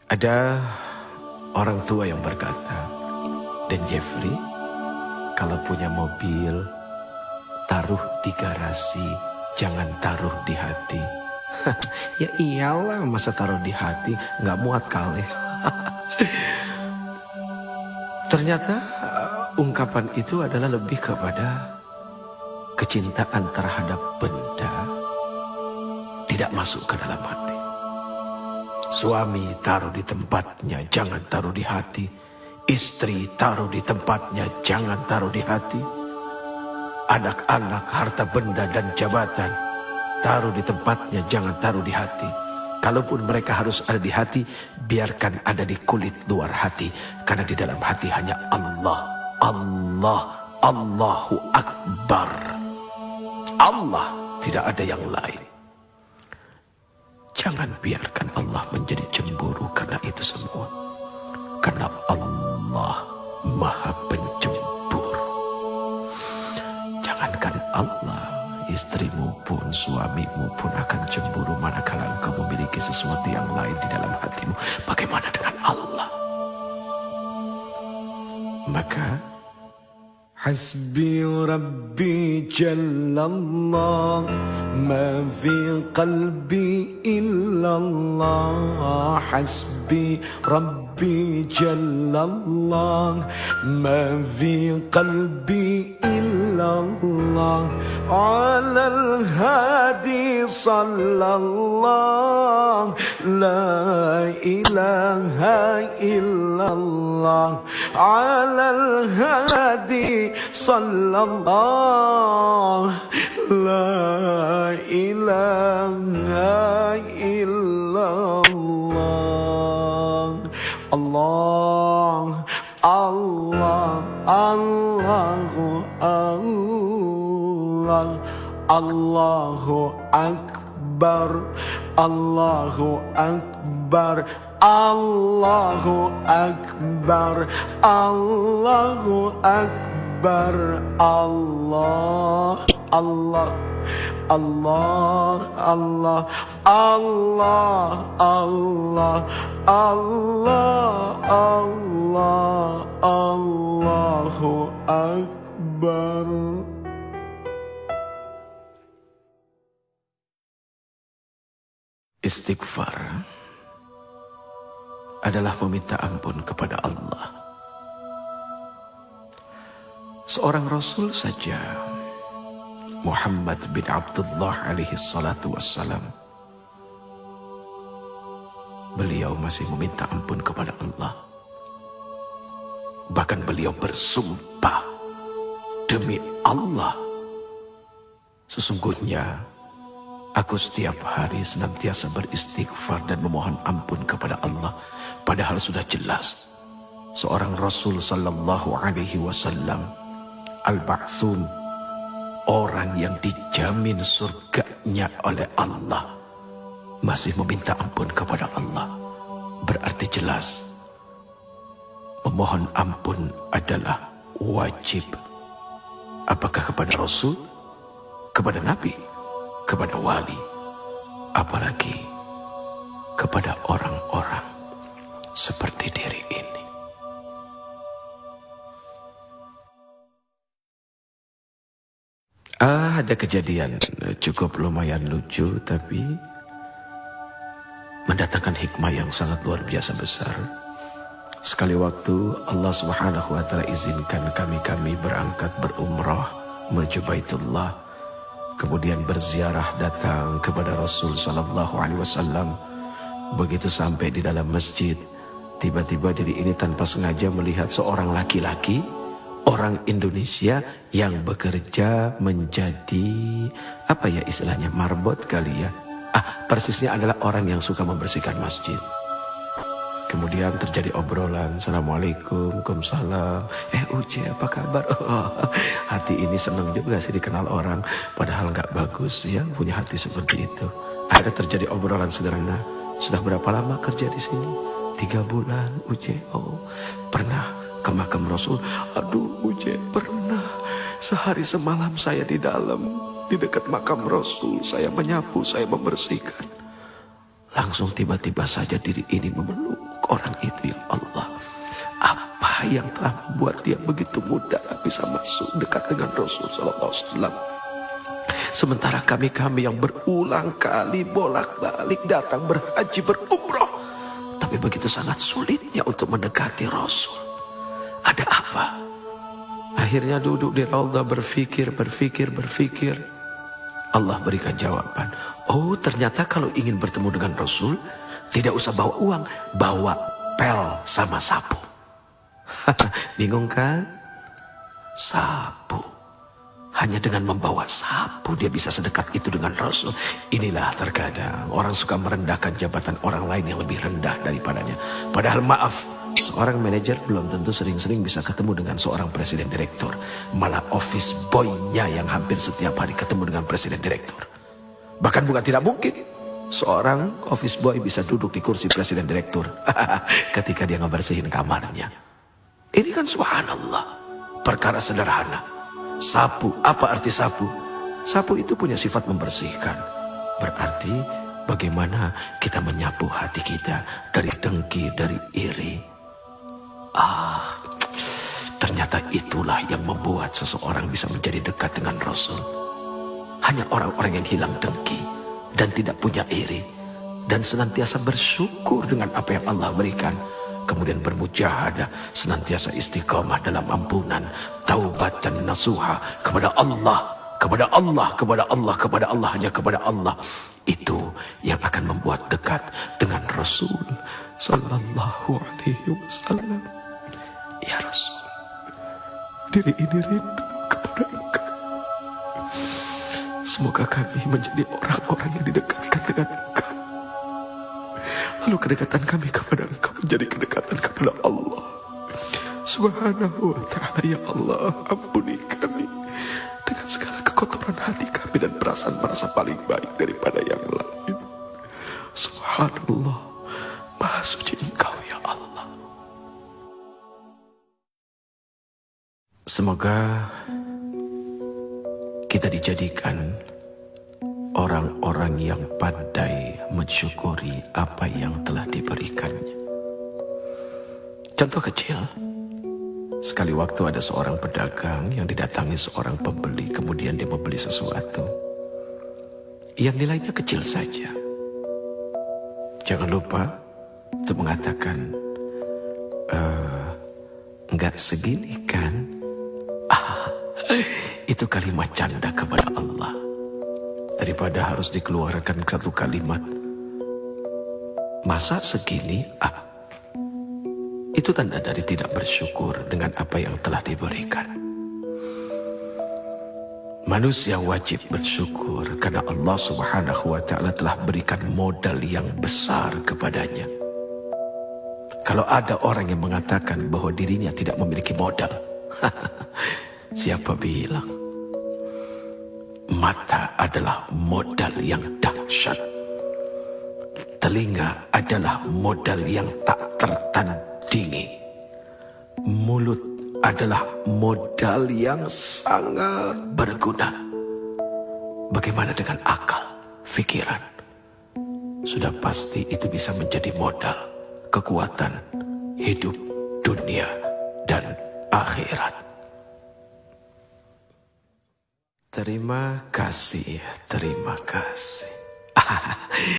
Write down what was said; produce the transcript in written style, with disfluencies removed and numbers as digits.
Ada orang tua yang berkata, "Dan Jeffrey, kalau punya mobil, taruh di garasi, jangan taruh di hati." Ya iyalah, masa taruh di hati, nggak muat kali. Ternyata ungkapan itu adalah lebih kepada kecintaan terhadap benda tidak masuk ke dalam hati. Suami taruh di tempatnya, jangan taruh di hati. Istri taruh di tempatnya, jangan taruh di hati. Anak-anak, harta benda dan jabatan, taruh di tempatnya, jangan taruh di hati. Kalaupun mereka harus ada di hati, biarkan ada di kulit luar hati. Karena di dalam hati hanya Allah, Allah, Allahu Akbar. Allah, tidak ada yang lain. Jangan biarkan Allah menjadi cemburu karena itu semua. Karena Allah Maha Pencemburu. Jangankan Allah, istrimu pun, suamimu pun akan cemburu manakala engkau memiliki sesuatu yang lain di dalam hatimu. Bagaimana dengan Allah? Maka Hasbi Rabbi Jallallah, ma fi qalbi illallah. Hasbi Rabbi Jallallah, ma fi qalbi illallah. Ala al-hadi sallallah, la ilaha illallah. Ala al-hadi sallallahu, la ilaha illallah. Allah, Allah, Allahu Allah, Allahu Akbar, Allahu Akbar, Allahu Akbar, Allahu Akbar. Allah, Allah, Allah, Allah, Allah, Allah, Allah, Allah, Allahu Akbar. Istighfar adalah meminta ampun kepada Allah. Seorang Rasul saja, Muhammad bin Abdullah alaihi salatu wassalam, beliau masih meminta ampun kepada Allah. Bahkan beliau bersumpah, demi Allah, sesungguhnya aku setiap hari senantiasa beristighfar dan memohon ampun kepada Allah. Padahal sudah jelas seorang Rasul sallallahu alaihi wasallam, al-Ba'tsum, orang yang dijamin surganya oleh Allah, masih meminta ampun kepada Allah. Berarti jelas memohon ampun adalah wajib. Apakah kepada Rasul, kepada Nabi, kepada wali, apalagi kepada orang-orang seperti diri ini. Ada kejadian cukup lumayan lucu, tapi mendatangkan hikmah yang sangat luar biasa besar. Sekali waktu Allah Subhanahu wa Ta'ala izinkan kami berangkat berumrah menuju Baitullah, kemudian berziarah datang kepada Rasul sallallahu alaihi wasallam. Begitu sampai di dalam masjid, tiba-tiba diri ini tanpa sengaja melihat seorang laki-laki, orang Indonesia yang bekerja menjadi, apa ya istilahnya, marbot kali ya. Persisnya adalah orang yang suka membersihkan masjid. Kemudian terjadi obrolan, Assalamualaikum, Waalaikumsalam. Uce, apa kabar? Hati ini senang juga sih dikenal orang, padahal nggak bagus ya punya hati seperti itu. Akhirnya terjadi obrolan sederhana. Sudah berapa lama kerja di sini? 3 bulan, Uce. Oh, pernah ke makam Rasul? Aduh, Uce, pernah. Sehari semalam saya di dalam, di dekat makam Rasul. Saya menyapu, saya membersihkan. Langsung tiba-tiba saja diri ini memeluk orang itu ya Allah? Apa yang telah membuat dia begitu mudah bisa masuk dekat dengan Rasul sallallahu alaihi wasallam? Sementara kami yang berulang kali bolak-balik datang berhaji berumrah, tapi begitu sangat sulitnya untuk mendekati Rasul. Ada apa? Akhirnya duduk di raudhah berfikir. Allah berikan jawaban. Oh, ternyata kalau ingin bertemu dengan Rasul, tidak usah bawa uang, bawa pel sama sapu. Bingung kan? Sapu. Hanya dengan membawa sapu dia bisa sedekat itu dengan Rasul. Inilah terkadang orang suka merendahkan jabatan orang lain yang lebih rendah daripadanya. Padahal maaf, seorang manajer belum tentu sering-sering bisa ketemu dengan seorang presiden direktur. Malah office boy-nya yang hampir setiap hari ketemu dengan presiden direktur. Bahkan bukan tidak mungkin seorang office boy bisa duduk di kursi presiden direktur ketika dia ngebersihin kamarnya. Ini kan subhanallah, perkara sederhana. Sapu, apa arti sapu? Sapu itu punya sifat membersihkan. Berarti bagaimana kita menyapu hati kita dari dengki, dari iri. Ternyata itulah yang membuat seseorang bisa menjadi dekat dengan Rasul. Hanya orang-orang yang hilang dengki dan tidak punya iri dan senantiasa bersyukur dengan apa yang Allah berikan. Kemudian bermujahadah, senantiasa istiqamah dalam ampunan, taubat dan nasuha kepada Allah, hanya kepada Allah. Itu yang akan membuat dekat dengan Rasul sallallahu alaihi wasallam. Ya Rasul, diri ini rindu kepada Engkau. Semoga kami menjadi orang-orang yang didekatkan dengan Engkau. Lalu kedekatan kami kepada Engkau menjadi kedekatan kepada Allah Subhanahu wa ta'ala. Ya Allah, ampuni kami dengan segala kekotoran hati kami dan perasaan merasa paling baik daripada yang lain. Subhanallah, Maha Suci Engkau ya Allah. Semoga kita dijadikan orang-orang yang pandai mensyukuri apa yang telah diberikannya. Contoh kecil, sekali waktu ada seorang pedagang yang didatangi seorang pembeli, kemudian dia membeli sesuatu yang nilainya kecil saja. Jangan lupa untuk mengatakan, enggak segini kan? Itu kalimat canda kepada Allah. Daripada harus dikeluarkan satu kalimat, masa segini? Itu tanda dari tidak bersyukur dengan apa yang telah diberikan. Manusia wajib bersyukur karena Allah Subhanahu wa ta'ala telah berikan modal yang besar kepadanya. Kalau ada orang yang mengatakan bahwa dirinya tidak memiliki modal, siapa bilang? Mata adalah modal yang dahsyat. Telinga adalah modal yang tak tertandingi. Mulut adalah modal yang sangat berguna. Bagaimana dengan akal, pikiran? Sudah pasti itu bisa menjadi modal kekuatan hidup dunia dan akhirat. Terima kasih.